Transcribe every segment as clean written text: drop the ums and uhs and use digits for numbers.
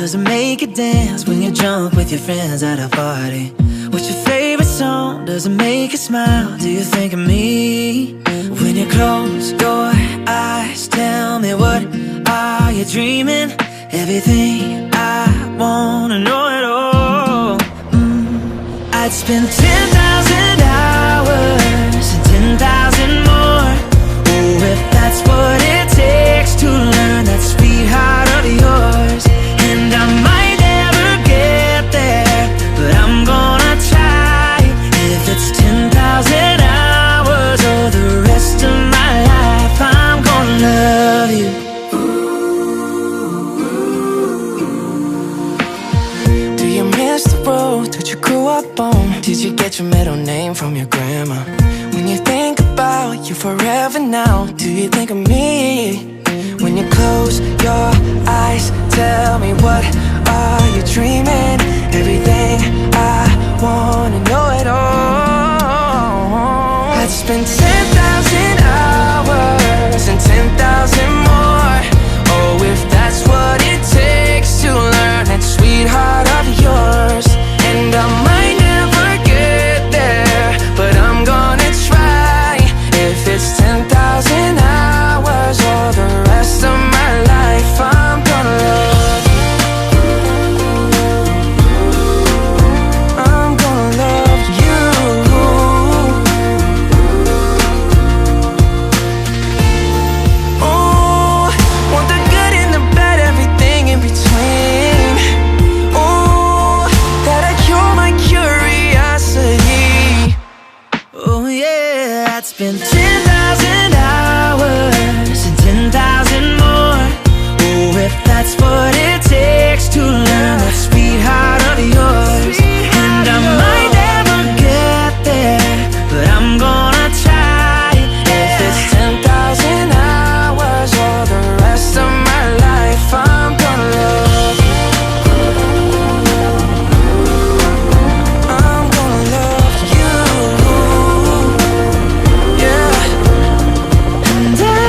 does it make you dance when you're drunk with your friends at a party? What's your favorite song? Does it make you smile? Do you think of me? When you close your eyes, tell me, what are you dreaming? Everything I wanna know it all. I'd spend 10,000 hours and 10,000 more. Oh, if that's what it takes to learn that sweet heart of yours. And I might never get there, but I'm gonna try. If it's 10,000 hours or the rest of my life, I'm gonna love you. Do you miss the road that you grew up on? Did you get your middle name from your grandma? When you think about you forever now, do you think of me? When you close your eyes, tell me, what are you dreaming? Everything I wanna know it all. I'd spend 10,000 hours and 10,000 more. Oh, if that's what it takes to learn that sweetheart of yours. And I might never get there, but I'm gonna try. If it's 10,000 hours or the rest of my life, I'm gonna love you. I'm gonna love you. Oh, want the good and the bad, everything in between. Oh, that'll cure my curiosity. Oh yeah, I'd spend 10,000 hours and 10,000 more. Oh, if that's what it takes to learn that sweetheart of yours. And I might never get there, but I'm gonna try. If it's 10,000 hours or the rest of my life, I'm gonna love you. I'm gonna love you. Yeah. And I'm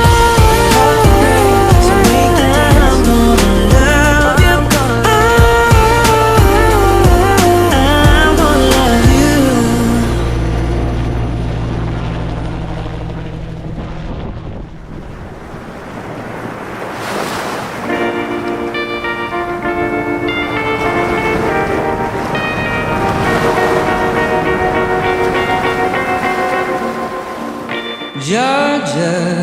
Georgia,